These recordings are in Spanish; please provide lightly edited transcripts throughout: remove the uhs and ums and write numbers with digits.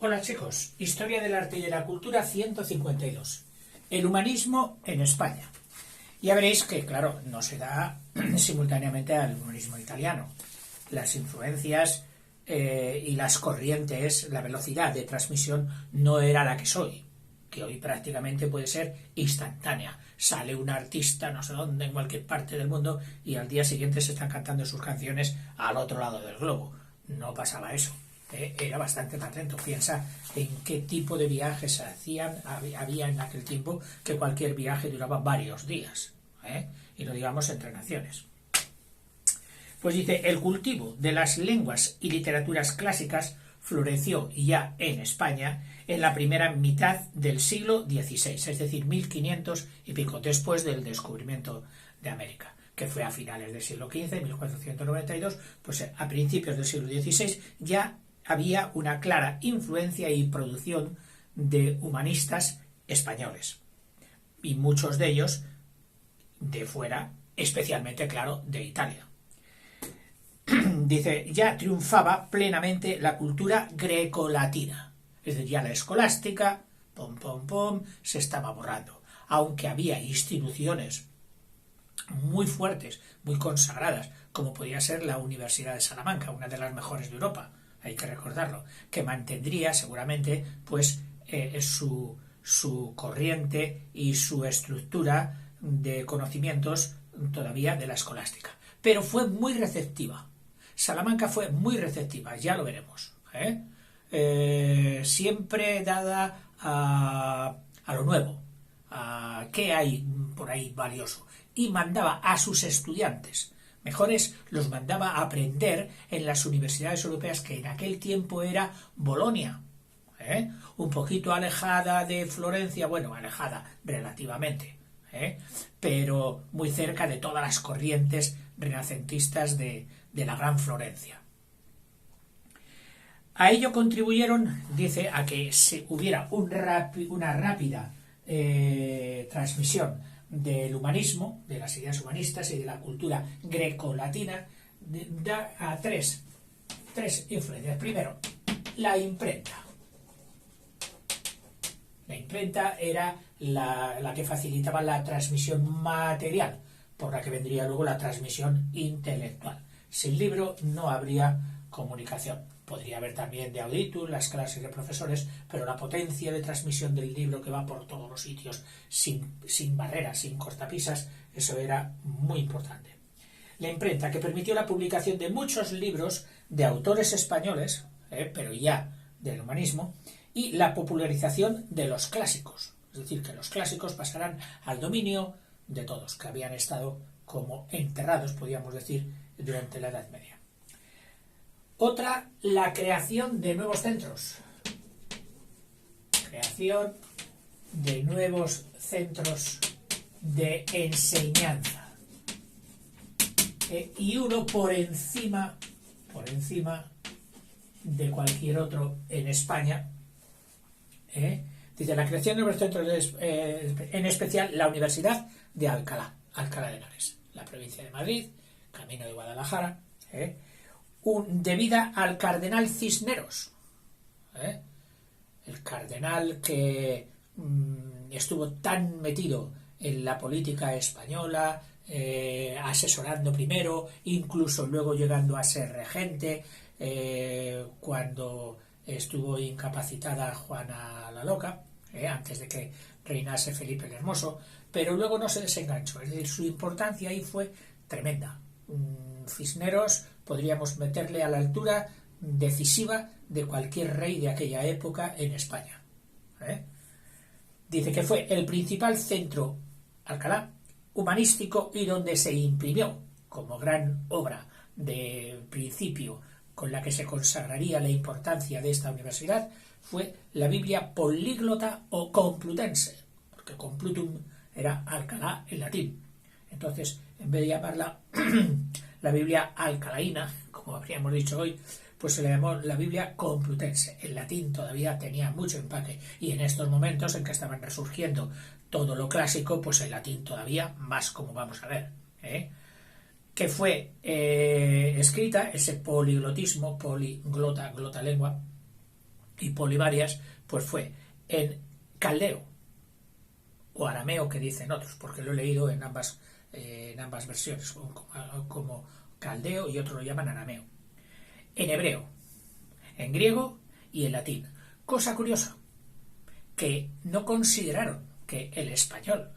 Hola chicos, Historia del Arte y de la Cultura 152. El humanismo en España. Ya veréis que, claro, no se da simultáneamente al humanismo italiano. Las influencias y las corrientes, la velocidad de transmisión no era la que soy, que hoy prácticamente puede ser instantánea. Sale un artista no sé dónde, en cualquier parte del mundo, y al día siguiente se están cantando sus canciones al otro lado del globo. No pasaba eso. Era bastante más lento. Piensa en qué tipo de viajes había en aquel tiempo, que cualquier viaje duraba varios días, y no digamos entre naciones. Pues dice, el cultivo de las lenguas y literaturas clásicas floreció ya en España en la primera mitad del siglo XVI, es decir, 1500 y pico, después del descubrimiento de América, que fue a finales del siglo XV, 1492, pues a principios del siglo XVI ya había una clara influencia y producción de humanistas españoles, y muchos de ellos de fuera, especialmente, claro, de Italia. Dice, ya triunfaba plenamente la cultura grecolatina, es decir, ya la escolástica, se estaba borrando, aunque había instituciones muy fuertes, muy consagradas, como podía ser la Universidad de Salamanca, una de las mejores de Europa, hay que recordarlo, que mantendría seguramente pues su corriente y su estructura de conocimientos todavía de la escolástica. Pero fue muy receptiva. Salamanca fue muy receptiva, ya lo veremos. Siempre dada a lo nuevo, a qué hay por ahí valioso. Y mandaba a sus estudiantes mejores, los mandaba a aprender en las universidades europeas, que en aquel tiempo era Bolonia, un poquito alejada de Florencia, bueno, alejada relativamente, pero muy cerca de todas las corrientes renacentistas de la Gran Florencia. A ello contribuyeron, dice, a que hubiera una rápida transmisión del humanismo, de las ideas humanistas y de la cultura grecolatina, da a tres influencias. Primero, la imprenta. La imprenta era la que facilitaba la transmisión material, por la que vendría luego la transmisión intelectual. Sin libro no habría comunicación. Podría haber también de auditus, las clases de profesores, pero la potencia de transmisión del libro, que va por todos los sitios, sin barreras, sin cortapisas, eso era muy importante. La imprenta, que permitió la publicación de muchos libros de autores españoles, pero ya del humanismo, y la popularización de los clásicos, es decir, que los clásicos pasarán al dominio de todos, que habían estado como enterrados, podríamos decir, durante la Edad Media. Otra, la creación de nuevos centros. Creación de nuevos centros de enseñanza. Y uno por encima de cualquier otro en España. Dice, la creación de nuevos centros, en especial la Universidad de Alcalá de Henares, la provincia de Madrid, camino de Guadalajara, debida al cardenal Cisneros, el cardenal que estuvo tan metido en la política española, asesorando primero, incluso luego llegando a ser regente, cuando estuvo incapacitada Juana la Loca, antes de que reinase Felipe el Hermoso, pero luego no se desenganchó, es decir, su importancia ahí fue tremenda. Cisneros podríamos meterle a la altura decisiva de cualquier rey de aquella época en España. Dice que fue el principal centro, Alcalá, humanístico, y donde se imprimió como gran obra de principio con la que se consagraría la importancia de esta universidad, fue la Biblia políglota o complutense, porque complutum era Alcalá en latín. Entonces, en vez de llamarla la Biblia alcalaína, como habríamos dicho hoy, pues se le llamó la Biblia complutense. El latín todavía tenía mucho empaque, y en estos momentos en que estaban resurgiendo todo lo clásico, pues el latín todavía más, como vamos a ver, que fue escrita, ese poliglotismo, poliglota, glota lengua, y polivarias, pues fue en caldeo o arameo, que dicen otros, porque lo he leído en ambas versiones, como caldeo, y otros lo llaman arameo, en hebreo, en griego y en latín. Cosa curiosa, que no consideraron que el español,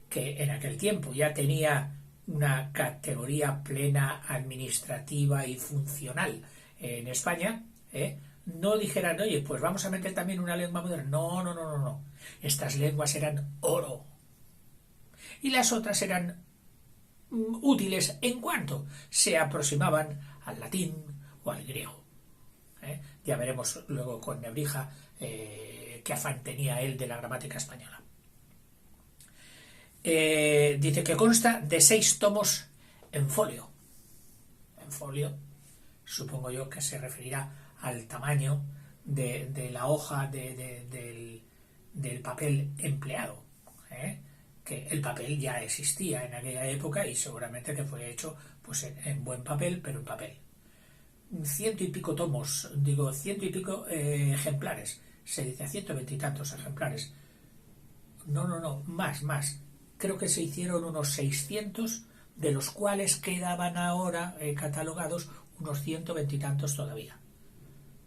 que en aquel tiempo ya tenía una categoría plena administrativa y funcional en España, no dijeran, oye, pues vamos a meter también una lengua moderna. No, no, no, no, no. Estas lenguas eran oro. Y las otras eran útiles en cuanto se aproximaban al latín o al griego. Ya veremos luego con Nebrija qué afán tenía él de la gramática española. Dice que consta de 6 tomos en folio. En folio, supongo yo que se referirá al tamaño de la hoja del papel empleado. Que el papel ya existía en aquella época y seguramente que fue hecho pues en buen papel, pero en papel. 100 y pico tomos, 100 y pico ejemplares. Se dice 120 y tantos ejemplares. No, más. Creo que se hicieron unos 600, de los cuales quedaban ahora catalogados unos 120 y tantos todavía,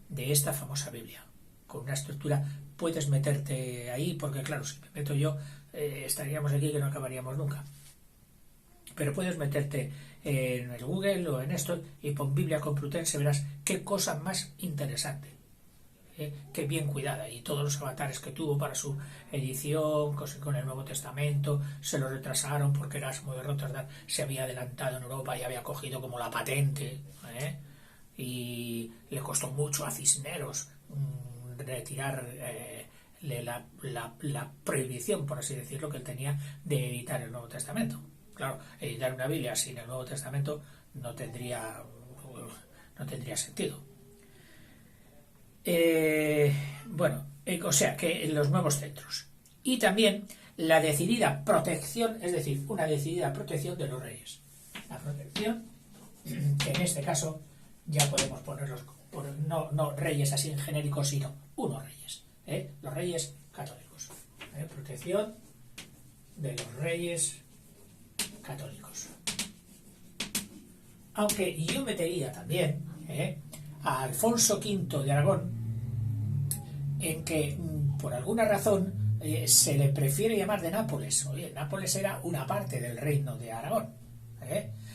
de esta famosa Biblia, con una estructura. Puedes meterte ahí, porque claro, si me meto yo, estaríamos aquí que no acabaríamos nunca. Pero puedes meterte en el Google o en esto y pon Biblia Complutense, verás qué cosa más interesante. Qué bien cuidada, y todos los avatares que tuvo para su edición con el Nuevo Testamento se lo retrasaron porque Erasmo de Rotterdam se había adelantado en Europa y había cogido como la patente, y le costó mucho a Cisneros retirar la prohibición, por así decirlo, que él tenía de editar el Nuevo Testamento. Claro, editar una Biblia sin el Nuevo Testamento no tendría sentido. O sea que en los nuevos centros. Y también la decidida protección, es decir, una decidida protección de los reyes. La protección, que en este caso ya podemos ponerlos, no reyes así en genérico, sino unos reyes, los reyes católicos. Protección de los reyes católicos. Aunque yo metería también a Alfonso V de Aragón, en que por alguna razón se le prefiere llamar de Nápoles. Oye, Nápoles era una parte del reino de Aragón.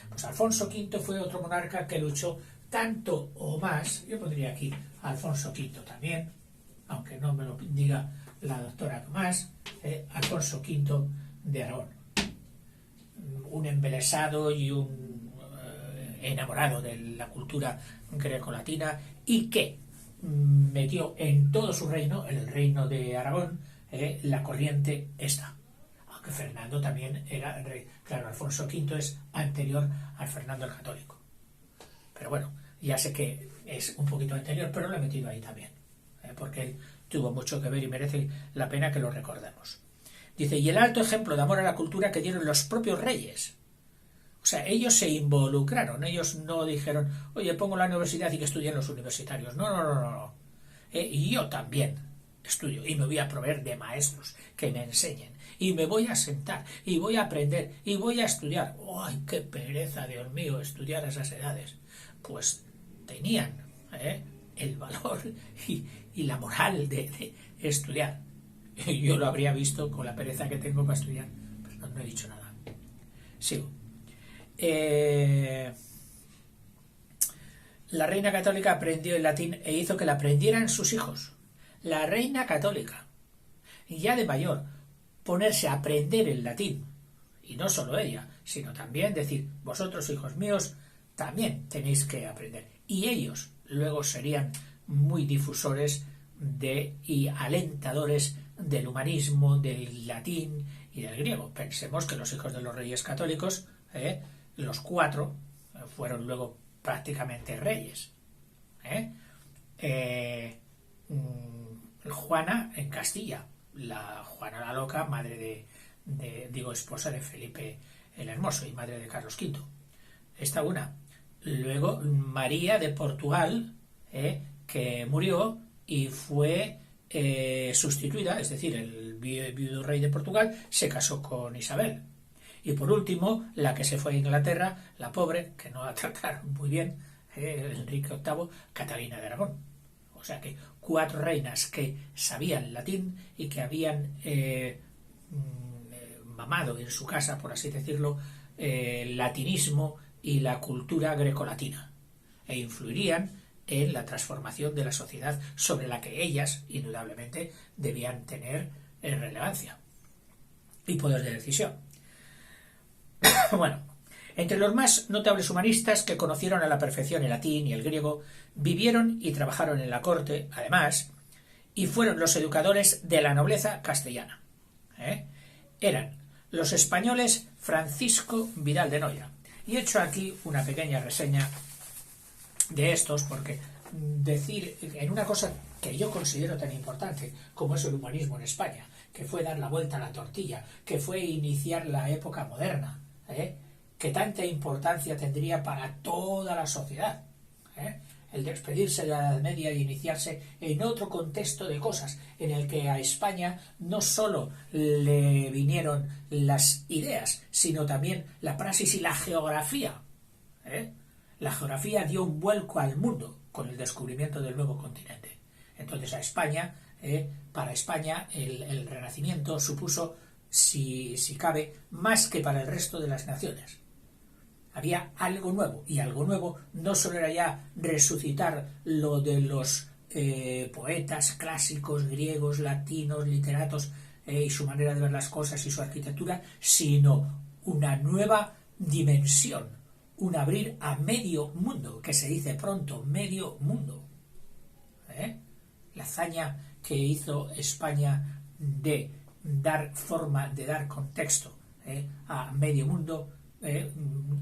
Pues Alfonso V fue otro monarca que luchó tanto o más. Yo pondría aquí Alfonso V también, aunque no me lo diga la doctora Tomás. Alfonso V de Aragón, un embelesado y un enamorado de la cultura grecolatina, y que metió en todo su reino, el reino de Aragón, la corriente esta. Aunque Fernando también era rey. Claro, Alfonso V es anterior al Fernando el Católico. Pero bueno, ya sé que es un poquito anterior, pero lo he metido ahí también, porque él tuvo mucho que ver y merece la pena que lo recordemos. Dice, y el alto ejemplo de amor a la cultura que dieron los propios reyes. O sea, ellos se involucraron, ellos no dijeron, oye, pongo la universidad y que estudien los universitarios. No. Y yo también estudio y me voy a proveer de maestros que me enseñen. Y me voy a sentar y voy a aprender y voy a estudiar. ¡Ay, qué pereza, Dios mío, estudiar a esas edades! Pues tenían el valor y la moral de estudiar. Yo lo habría visto con la pereza que tengo para estudiar, pero no he dicho nada. Sigo. La reina católica aprendió el latín e hizo que la aprendieran sus hijos. La reina católica, ya de mayor, ponerse a aprender el latín, y no solo ella, sino también decir, vosotros, hijos míos, también tenéis que aprender. Y ellos luego serían muy difusores y alentadores del humanismo, del latín y del griego. Pensemos que los hijos de los reyes católicos, los 4, fueron luego prácticamente reyes. Juana en Castilla, la Juana la Loca, madre esposa de Felipe el Hermoso y madre de Carlos V. Esta una. Luego María de Portugal, que murió y fue sustituida, es decir, el viudo rey de Portugal se casó con Isabel. Y por último, la que se fue a Inglaterra, la pobre, que no la trataron muy bien, Enrique VIII, Catalina de Aragón. O sea que 4 reinas que sabían latín y que habían mamado en su casa, por así decirlo, el latinismo y la cultura grecolatina, e influirían en la transformación de la sociedad sobre la que ellas, indudablemente, debían tener relevancia y poder de decisión. Bueno, entre los más notables humanistas que conocieron a la perfección el latín y el griego, vivieron y trabajaron en la corte, además, y fueron los educadores de la nobleza castellana. Eran los españoles Francisco Vidal de Noya. Y he hecho aquí una pequeña reseña de estos porque decir en una cosa que yo considero tan importante como es el humanismo en España, que fue dar la vuelta a la tortilla, que fue iniciar la época moderna, que tanta importancia tendría para toda la sociedad, el despedirse de la Edad Media y iniciarse en otro contexto de cosas, en el que a España no solo le vinieron las ideas, sino también la praxis y la geografía. La geografía dio un vuelco al mundo con el descubrimiento del nuevo continente. Entonces a España, para España, el Renacimiento supuso, si cabe, más que para el resto de las naciones. Había algo nuevo, y algo nuevo no solo era ya resucitar lo de los poetas clásicos, griegos, latinos, literatos, y su manera de ver las cosas y su arquitectura, sino una nueva dimensión, un abrir a medio mundo, que se dice pronto, medio mundo. La hazaña que hizo España de dar forma, de dar contexto a medio mundo,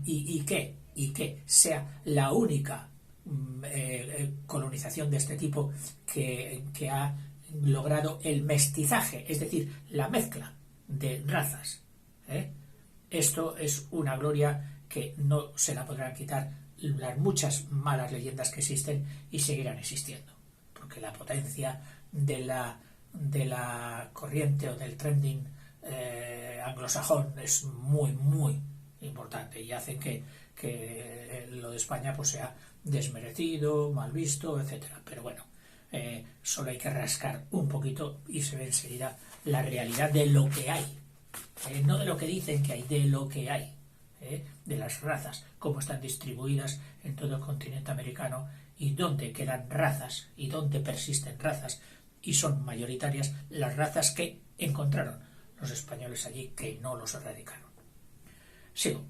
y que sea la única colonización de este tipo que ha logrado el mestizaje, es decir, la mezcla de razas. Esto es una gloria que no se la podrán quitar las muchas malas leyendas que existen y seguirán existiendo, porque la potencia de la corriente o del trending anglosajón es muy, muy importante y hace que lo de España pues sea desmerecido, mal visto, etcétera. Pero bueno, solo hay que rascar un poquito y se ve enseguida la realidad de lo que hay, no de lo que dicen que hay, de lo que hay, de las razas, cómo están distribuidas en todo el continente americano y dónde quedan razas y dónde persisten razas y son mayoritarias las razas que encontraron los españoles allí, que no los erradicaron. Sigo.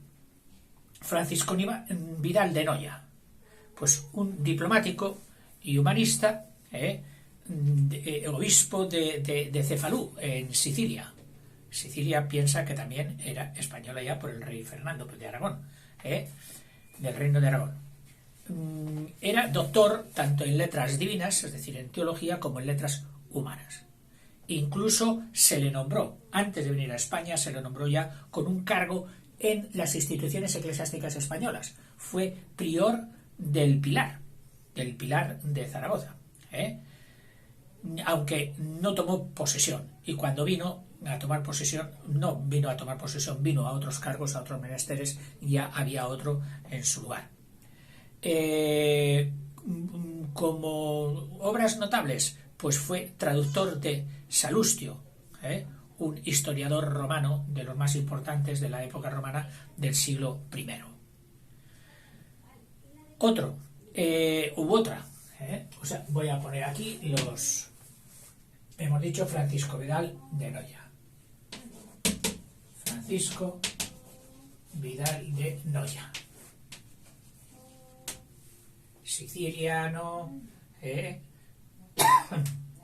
Francisco Vidal de Noya, pues un diplomático y humanista, obispo de Cefalú, en Sicilia. Sicilia piensa que también era española ya por el rey Fernando de Aragón, del reino de Aragón. Era doctor tanto en letras divinas, es decir, en teología, como en letras humanas. Incluso se le nombró, antes de venir a España, se le nombró ya con un cargo en las instituciones eclesiásticas españolas. Fue prior del Pilar de Zaragoza, aunque no tomó posesión. Y cuando vino a tomar posesión, no vino a tomar posesión, vino a otros cargos, a otros menesteres, ya había otro en su lugar. Como obras notables, pues fue traductor de Salustio, un historiador romano de los más importantes de la época romana del siglo I. Hubo otra, o sea, voy a poner aquí los, hemos dicho Francisco Vidal de Noya. Francisco Vidal de Noya, siciliano, en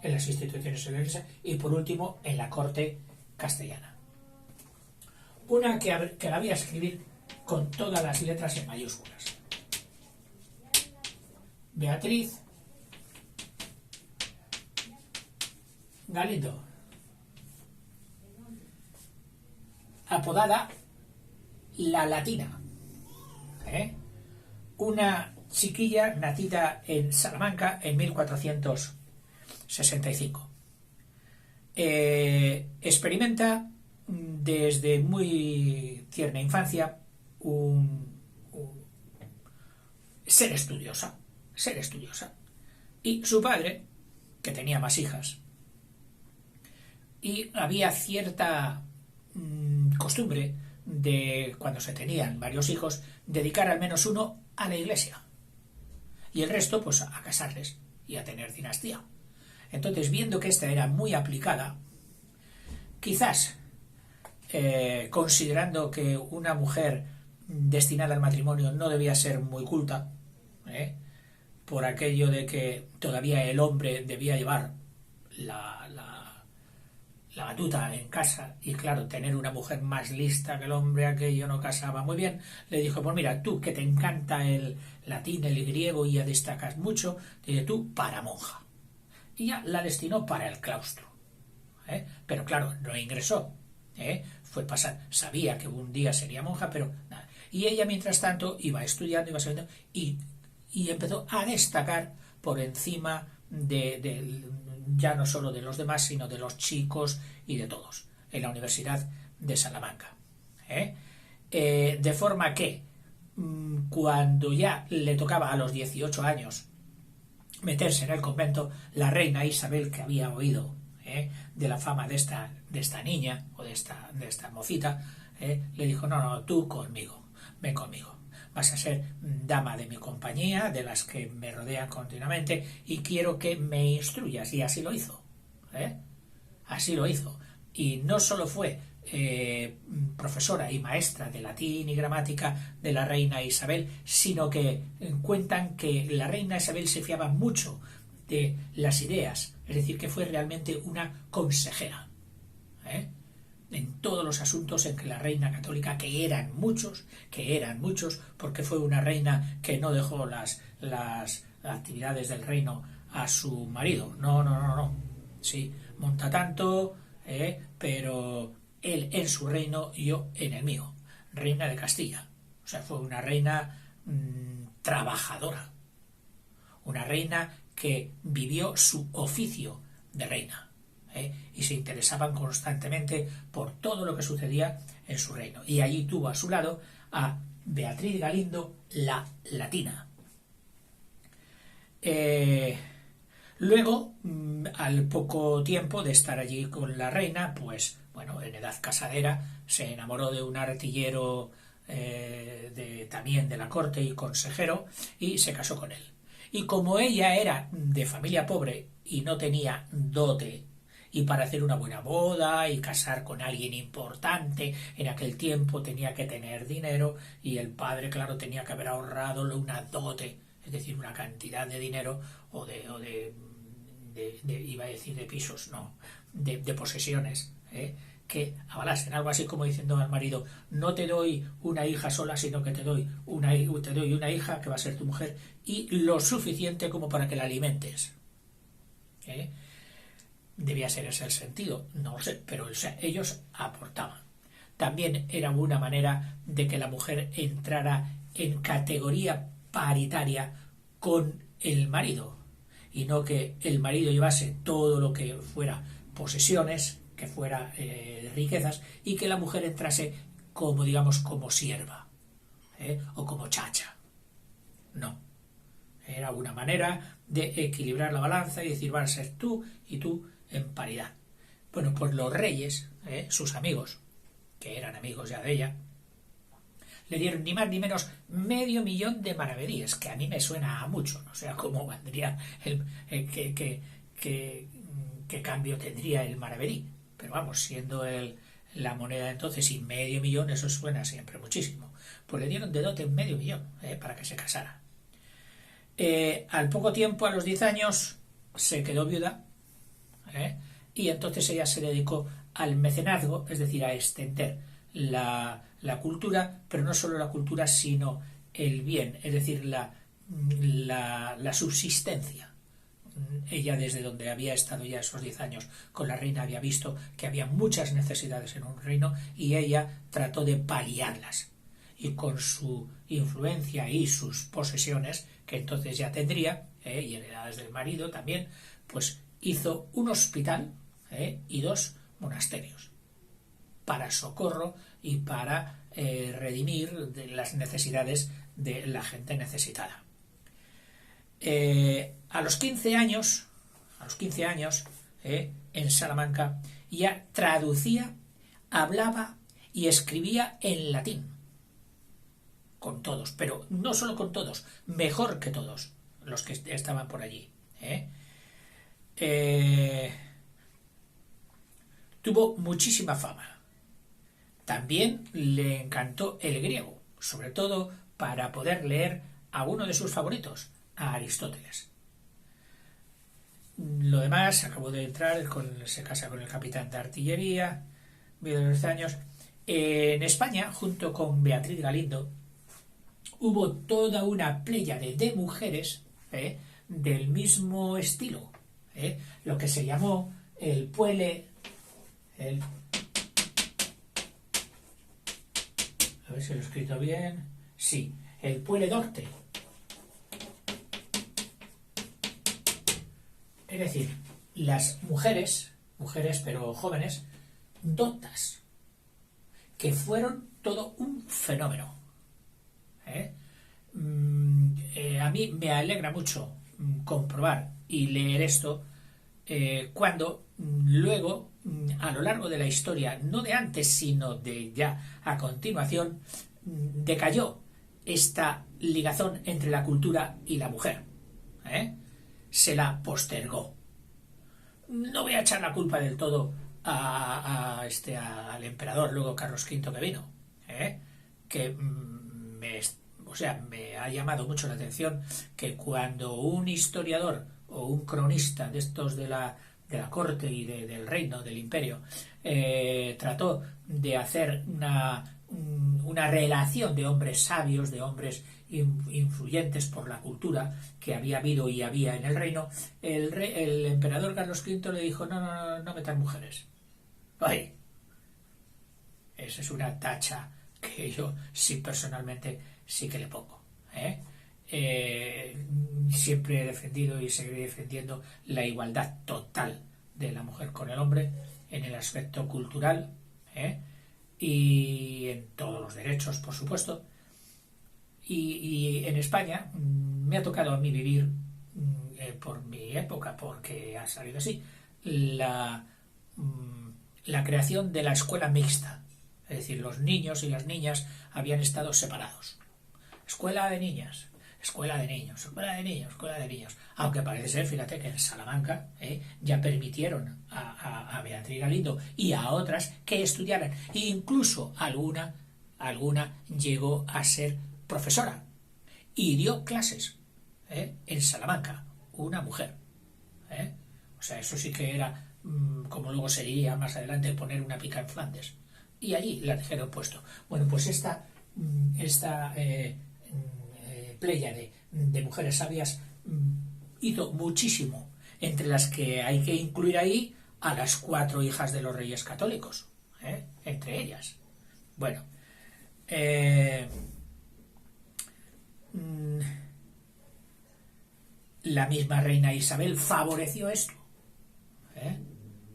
las instituciones religiosas y por último en la corte castellana. Una que la voy a escribir con todas las letras en mayúsculas. Beatriz Galindo, apodada la Latina, una chiquilla nacida en Salamanca en 1400 65. Experimenta desde muy tierna infancia ser estudiosa. Y su padre, que tenía más hijas, y había cierta costumbre de, cuando se tenían varios hijos, dedicar al menos uno a la iglesia y el resto pues a casarles y a tener dinastía. Entonces, viendo que esta era muy aplicada, quizás considerando que una mujer destinada al matrimonio no debía ser muy culta, por aquello de que todavía el hombre debía llevar la batuta en casa, y claro, tener una mujer más lista que el hombre, aquello no casaba muy bien, le dijo, pues mira, tú que te encanta el latín, el griego y ya destacas mucho, dile tú para monja. Y ya la destinó para el claustro. Pero claro, no ingresó. Fue pasar, sabía que un día sería monja, pero nada. Y ella, mientras tanto, iba estudiando, iba sabiendo, y empezó a destacar por encima de ya no solo de los demás, sino de los chicos y de todos, en la Universidad de Salamanca. De forma que, cuando ya le tocaba a los 18 años meterse en el convento, la reina Isabel, que había oído de la fama de esta niña o de esta mocita, le dijo, no, tú conmigo, ven conmigo, vas a ser dama de mi compañía, de las que me rodean continuamente, y quiero que me instruyas. Y así lo hizo. Así lo hizo. Y no solo fue profesora y maestra de latín y gramática de la reina Isabel, sino que cuentan que la reina Isabel se fiaba mucho de las ideas, es decir, que fue realmente una consejera en todos los asuntos en que la reina católica, que eran muchos, porque fue una reina que no dejó las actividades del reino a su marido, no, sí, monta tanto, pero él en su reino y yo en el mío, reina de Castilla. O sea, fue una reina trabajadora, una reina que vivió su oficio de reina, y se interesaban constantemente por todo lo que sucedía en su reino. Y allí tuvo a su lado a Beatriz Galindo, la latina. Luego, al poco tiempo de estar allí con la reina, pues, bueno, en edad casadera, se enamoró de un artillero también de la corte y consejero, y se casó con él. Y como ella era de familia pobre y no tenía dote, y para hacer una buena boda y casar con alguien importante, en aquel tiempo tenía que tener dinero, y el padre, claro, tenía que haber ahorrado una dote, es decir, una cantidad de dinero iba a decir de pisos, no, de posesiones, que avalasen, algo así como diciendo al marido, no te doy una hija sola, sino que te doy una hija que va a ser tu mujer, y lo suficiente como para que la alimentes. Debía ser ese el sentido, no lo sé, pero ellos aportaban. También era una manera de que la mujer entrara en categoría paritaria con el marido, y no que el marido llevase todo lo que fuera posesiones, que fuera riquezas, y que la mujer entrase como, digamos, como sierva, o como chacha. No. Era una manera de equilibrar la balanza y decir, van a ser tú y tú en paridad. Bueno, pues los reyes, sus amigos, que eran amigos ya de ella, le dieron ni más ni menos 500.000 de maravedíes, que a mí me suena a mucho, no sé cómo valdría qué cambio tendría el maravedí, pero vamos, siendo la moneda de entonces y 500.000, eso suena siempre muchísimo. Pues le dieron de dote 500.000 para que se casara. Al poco tiempo, a los 10 años, se quedó viuda, y entonces ella se dedicó al mecenazgo, es decir, a extender la cultura, pero no solo la cultura, sino el bien, es decir, la subsistencia. Ella, desde donde había estado ya esos 10 años con la reina, había visto que había muchas necesidades en un reino, y ella trató de paliarlas, y con su influencia y sus posesiones, que entonces ya tendría, y heredadas del marido también, pues hizo un hospital y 2 monasterios para socorro y para redimir de las necesidades de la gente necesitada. A los 15 años, en Salamanca, ya traducía, hablaba y escribía en latín. Con todos, pero no solo con todos, mejor que todos los que estaban por allí. Tuvo muchísima fama. También le encantó el griego, sobre todo para poder leer a uno de sus favoritos, a Aristóteles. Lo demás, acabó de entrar, se casa con el capitán de artillería, vive de los años. En España, junto con Beatriz Galindo, hubo toda una pléyade de mujeres del mismo estilo, lo que se llamó el puele... A ver si lo he escrito bien. Sí, el puele d'orte. Es decir, las mujeres pero jóvenes, dotas, que fueron todo un fenómeno. A mí me alegra mucho comprobar y leer esto cuando luego, a lo largo de la historia, no de antes, sino de ya a continuación, decayó esta ligazón entre la cultura y la mujer. Se la postergó. No voy a echar la culpa del todo al emperador, luego Carlos V que vino, que me ha llamado mucho la atención que cuando un historiador o un cronista de estos de la corte y del reino, del imperio, trató de hacer una relación de hombres sabios, de hombres influyentes por la cultura que había habido y había en el reino, el emperador Carlos V le dijo: no metan mujeres. ¡Ay! Esa es una tacha que yo sí personalmente sí que le pongo. Siempre he defendido y seguiré defendiendo la igualdad total de la mujer con el hombre en el aspecto cultural y en todos los derechos, por supuesto. Y en España me ha tocado a mí vivir, por mi época, porque ha salido así, la creación de la escuela mixta. Es decir, los niños y las niñas habían estado separados. Escuela de niñas, escuela de niños, escuela de niños, escuela de niños. Aunque parece ser, fíjate, que en Salamanca ya permitieron a Beatriz Galindo y a otras que estudiaran. E incluso alguna llegó a ser profesora y dio clases en Salamanca, una mujer. O sea, eso sí que era, como luego sería más adelante, poner una pica en Flandes. Y allí la dijeron puesto. Bueno, pues esta pléyade de mujeres sabias hizo muchísimo, entre las que hay que incluir ahí a las 4 hijas de los reyes católicos, entre ellas. Bueno, la misma reina Isabel favoreció esto.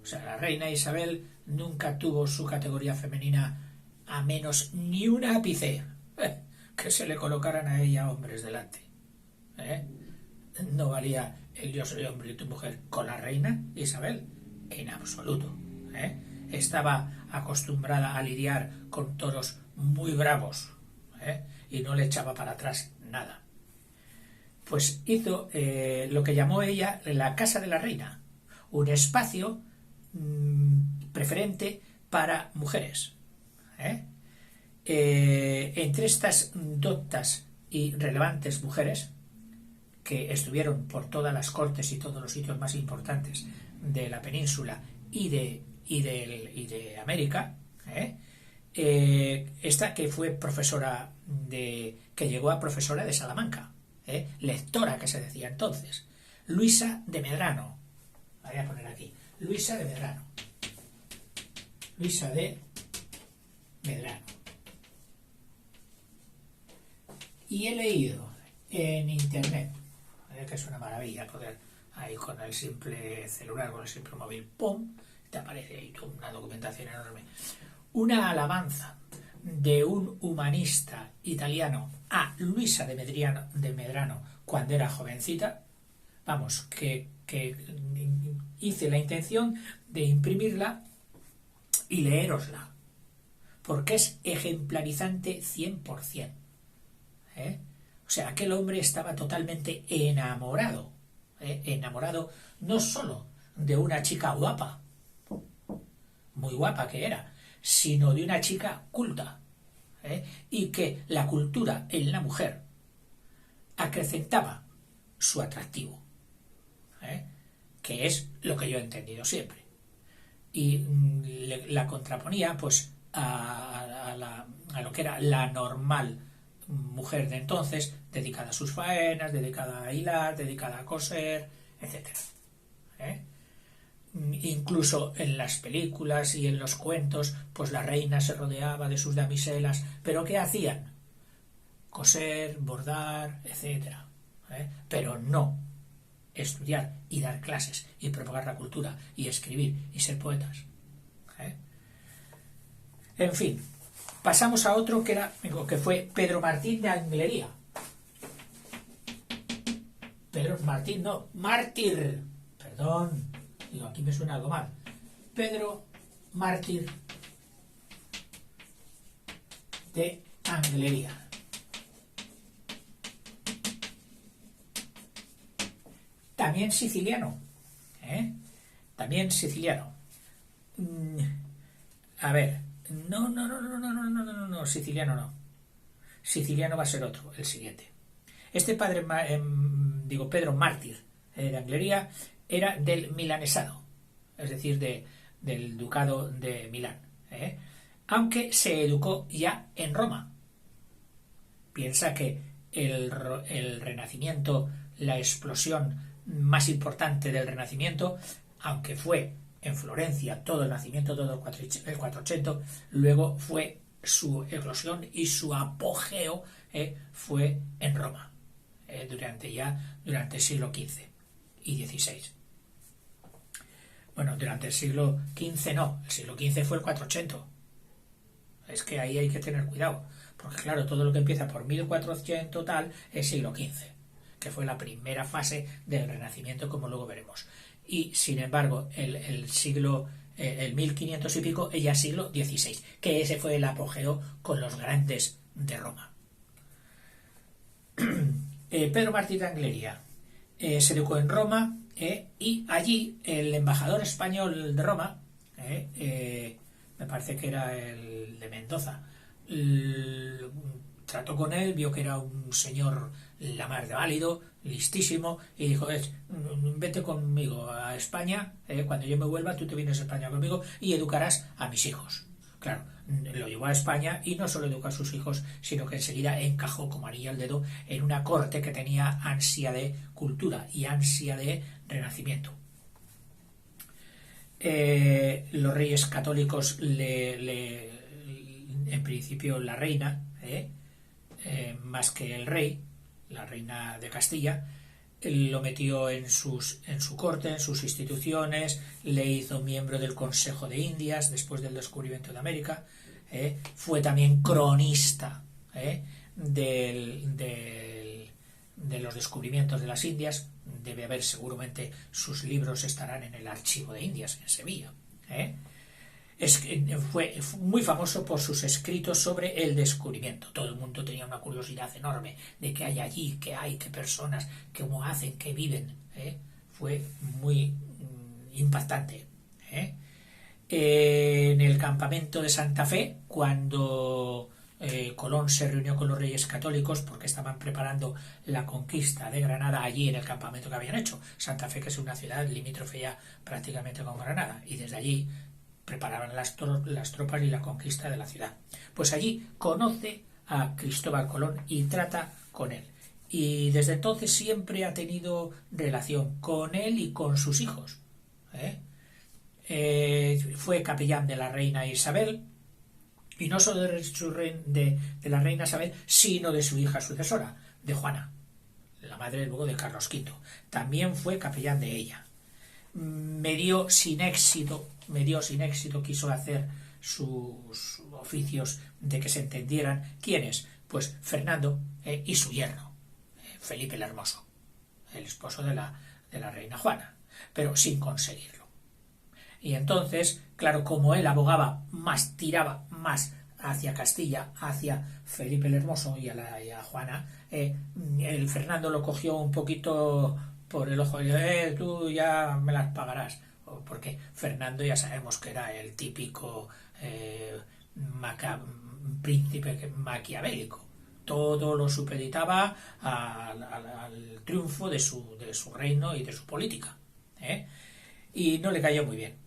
O sea, la reina Isabel nunca tuvo su categoría femenina a menos ni un ápice que se le colocaran a ella hombres delante. No valía el yo soy hombre y tu mujer con la reina Isabel en absoluto. Estaba acostumbrada a lidiar con toros muy bravos y no le echaba para atrás nada. Pues hizo lo que llamó ella la Casa de la Reina, un espacio preferente para mujeres. Entre estas doctas y relevantes mujeres que estuvieron por todas las cortes y todos los sitios más importantes de la península y de América, esta que fue profesora que llegó a profesora de Salamanca, lectora que se decía entonces, Luisa de Medrano. Voy a poner aquí Luisa de Medrano. Y he leído en internet, que es una maravilla poder ahí con el simple celular, con el simple móvil, ¡pum!, te aparece ahí una documentación enorme. Una alabanza de un humanista italiano a Luisa de Medrano cuando era jovencita, vamos, que hice la intención de imprimirla y leérosla, porque es ejemplarizante 100%. O sea, aquel hombre estaba totalmente enamorado, enamorado no solo de una chica guapa, muy guapa que era, sino de una chica culta, y que la cultura en la mujer acrecentaba su atractivo, que es lo que yo he entendido siempre, y la contraponía pues a lo que era la normal mujer de entonces, dedicada a sus faenas, dedicada a hilar, dedicada a coser, etcétera. Incluso en las películas y en los cuentos, pues la reina se rodeaba de sus damiselas, pero ¿qué hacían? Coser, bordar, etcétera. Pero no estudiar y dar clases y propagar la cultura y escribir y ser poetas. En fin, pasamos a otro que fue Pedro Martín de Anglería. Pedro Martín, no, mártir, perdón. Digo, aquí me suena algo mal. Pedro Mártir de Anglería. También siciliano. También siciliano. A ver, no, siciliano no. Siciliano va a ser otro, el siguiente. Este Pedro Mártir de Anglería era del milanesado, es decir, del ducado de Milán, aunque se educó ya en Roma. Piensa que el Renacimiento, la explosión más importante del Renacimiento, aunque fue en Florencia todo el nacimiento, todo el 480, luego fue su eclosión y su apogeo fue en Roma, durante el siglo XV y XVI. Bueno, durante el siglo XV no, el siglo XV fue el 480. Es que ahí hay que tener cuidado, porque claro, todo lo que empieza por 1400 tal es siglo XV, que fue la primera fase del Renacimiento, como luego veremos. Y sin embargo, el 1500 y pico, ya siglo XVI, que ese fue el apogeo con los grandes de Roma. Pedro Martín de Anglería se educó en Roma, y allí el embajador español de Roma, me parece que era el de Mendoza, trató con él, vio que era un señor la mar de válido, listísimo, y dijo, vete conmigo a España, cuando yo me vuelva tú te vienes a España conmigo y educarás a mis hijos. Claro, lo llevó a España y no solo educó a sus hijos, sino que enseguida encajó como anillo al dedo en una corte que tenía ansia de cultura y ansia de renacimiento. Los reyes católicos, en principio la reina, más que el rey, la reina de Castilla, lo metió en su corte, en sus instituciones, le hizo miembro del Consejo de Indias después del descubrimiento de América, fue también cronista de los descubrimientos de las Indias. Debe haber, seguramente sus libros estarán en el Archivo de Indias en Sevilla. Fue muy famoso por sus escritos sobre el descubrimiento. Todo el mundo tenía una curiosidad enorme de qué hay allí, qué personas, cómo hacen, qué viven. Fue muy impactante. En el campamento de Santa Fe, cuando Colón se reunió con los reyes católicos porque estaban preparando la conquista de Granada allí en el campamento que habían hecho. Santa Fe, que es una ciudad limítrofe ya prácticamente con Granada, y desde allí preparaban las tropas y la conquista de la ciudad. Pues allí conoce a Cristóbal Colón y trata con él. Y desde entonces siempre ha tenido relación con él y con sus hijos. Fue capellán de la reina Isabel, y no solo de la reina Isabel, sino de su hija sucesora, de Juana, la madre luego de Carlos V. También fue capellán de ella. Medio sin éxito, quiso hacer sus oficios de que se entendieran. ¿Quiénes? Pues Fernando y su yerno, Felipe el Hermoso, el esposo de la reina Juana, pero sin conseguirlo. Y entonces, claro, como él abogaba más, tiraba más hacia Castilla, hacia Felipe el Hermoso y a Juana, el Fernando lo cogió un poquito por el ojo y dijo, tú ya me las pagarás, porque Fernando ya sabemos que era el típico príncipe maquiavélico, todo lo supeditaba al triunfo de su reino y de su política, y no le cayó muy bien.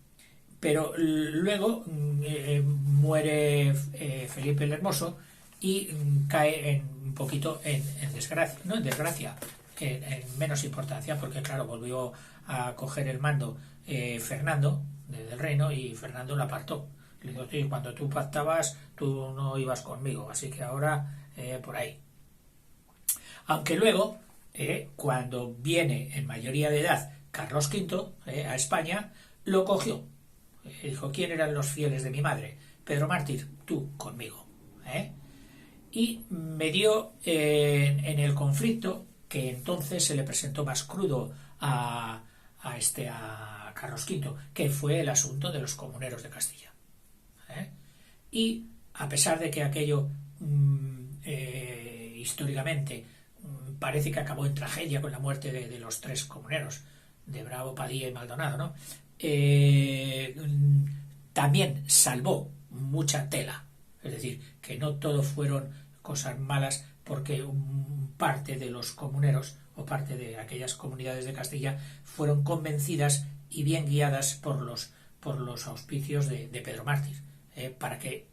Pero luego muere Felipe el Hermoso y cae un poquito en desgracia, no en desgracia, en menos importancia, porque claro, volvió a coger el mando Fernando del reino, y Fernando lo apartó. Le dijo, sí, cuando tú pactabas, tú no ibas conmigo, así que ahora por ahí. Aunque luego, cuando viene en mayoría de edad Carlos V a España, lo cogió. Dijo, ¿quién eran los fieles de mi madre? Pedro Mártir, tú conmigo. Y me dio en el conflicto, que entonces se le presentó más crudo a Carlos V, que fue el asunto de los comuneros de Castilla. Y a pesar de que aquello históricamente parece que acabó en tragedia con la muerte de los tres comuneros, de Bravo, Padilla y Maldonado, ¿no? También salvó mucha tela, es decir, que no todo fueron cosas malas, porque parte de los comuneros o parte de aquellas comunidades de Castilla fueron convencidas y bien guiadas por los auspicios de Pedro Mártir, para que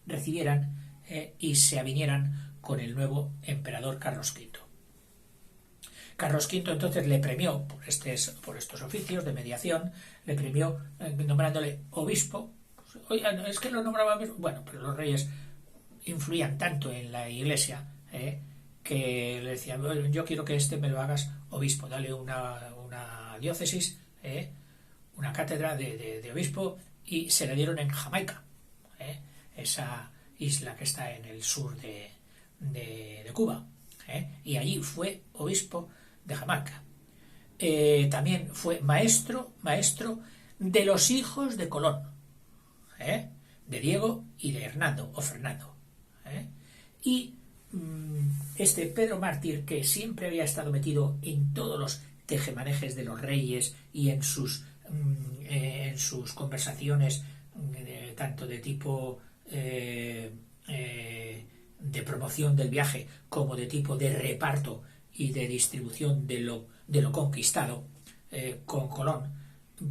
recibieran y se avinieran con el nuevo emperador Carlos V. Carlos V entonces le premió por estos oficios de mediación, le premió nombrándole obispo. Oiga, no, es que lo nombraba obispo. Bueno, pero los reyes influían tanto en la iglesia que le decían, bueno, yo quiero que me lo hagas obispo, dale una diócesis, una cátedra de obispo, y se la dieron en Jamaica, esa isla que está en el sur de Cuba, y allí fue obispo de Jamaica. También fue maestro de los hijos de Colón, de Diego y de Hernando o Fernando. Y este Pedro Mártir, que siempre había estado metido en todos los tejemanejes de los reyes y en sus conversaciones, tanto de tipo de promoción del viaje como de tipo de reparto y de distribución de lo conquistado con Colón,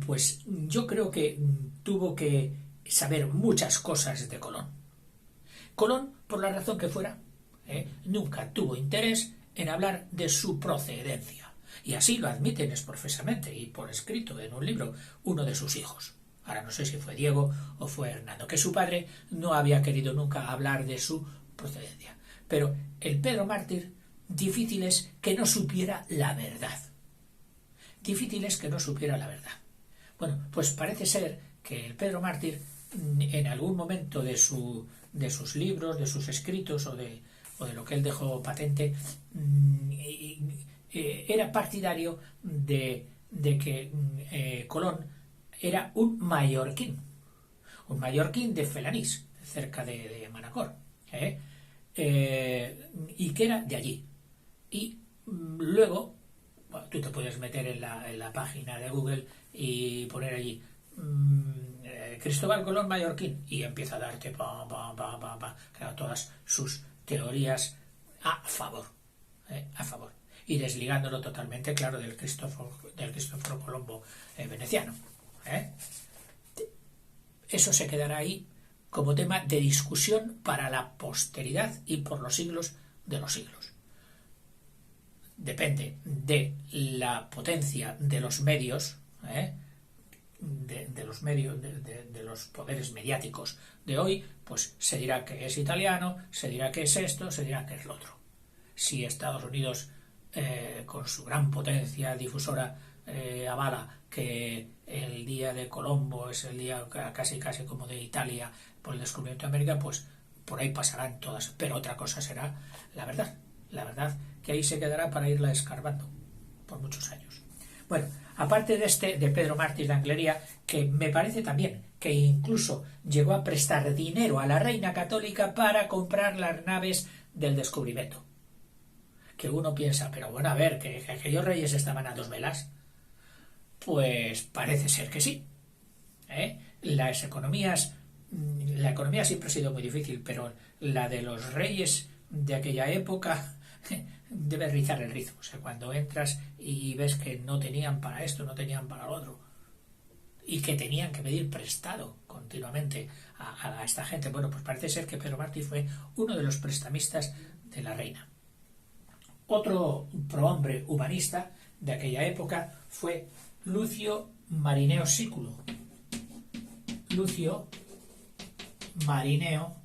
pues yo creo que tuvo que saber muchas cosas de Colón. Colón, por la razón que fuera, nunca tuvo interés en hablar de su procedencia, y así lo admiten exprofesamente y por escrito en un libro uno de sus hijos. Ahora no sé si fue Diego o fue Hernando, que su padre no había querido nunca hablar de su procedencia. Pero el Pedro Mártir, difícil es que no supiera la verdad. Difícil es que no supiera la verdad. Bueno, pues parece ser que el Pedro Mártir, en algún momento de sus libros, de sus escritos o de lo que él dejó patente, era partidario de que Colón era un mallorquín de Felanís, cerca de Manacor, y que era de allí. Y luego, bueno, tú te puedes meter en la página de Google y poner allí Cristóbal Colón mallorquín, y empieza a darte claro, todas sus teorías a favor, y desligándolo totalmente, claro, del Cristóforo Colombo veneciano. Eso se quedará ahí como tema de discusión para la posteridad y por los siglos de los siglos. Depende de la potencia de los medios, de los poderes mediáticos de hoy, pues se dirá que es italiano, se dirá que es esto, se dirá que es lo otro. Si Estados Unidos con su gran potencia difusora, avala que el día de Colombo es el día casi como de Italia por el descubrimiento de América, pues por ahí pasarán todas, pero otra cosa será la verdad que ahí se quedará para irla escarbando por muchos años. Bueno, aparte de Pedro Mártir de Anglería, que me parece también que incluso llegó a prestar dinero a la reina católica para comprar las naves del descubrimiento, que uno piensa, pero bueno, a ver, que aquellos reyes estaban a dos velas. Pues parece ser que sí. La economía siempre ha sido muy difícil, pero la de los reyes de aquella época debe rizar el rizo. O sea, cuando entras y ves que no tenían para esto, no tenían para lo otro, y que tenían que pedir prestado continuamente a esta gente, bueno, pues parece ser que Pedro Mártir fue uno de los prestamistas de la reina. Otro prohombre humanista de aquella época fue Lucio Marineo Sículo. Lucio Marineo,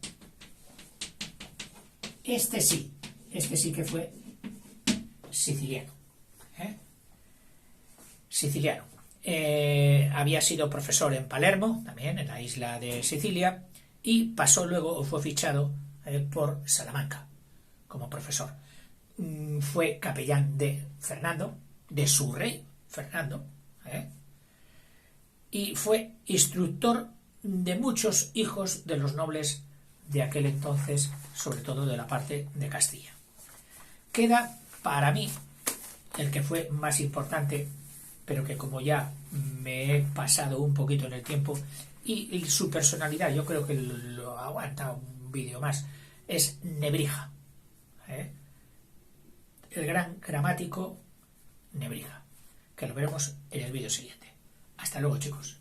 este sí que fue siciliano. Siciliano. Había sido profesor en Palermo, también en la isla de Sicilia, y pasó luego, o fue fichado por Salamanca como profesor. Fue capellán de Fernando, de su rey Fernando, y fue instructor de muchos hijos de los nobles de aquel entonces, sobre todo de la parte de Castilla. Queda para mí el que fue más importante, pero que como ya me he pasado un poquito en el tiempo, y su personalidad, yo creo que lo aguanta un vídeo más, es Nebrija, el gran gramático Nebrija, que lo veremos en el vídeo siguiente. Hasta luego, chicos.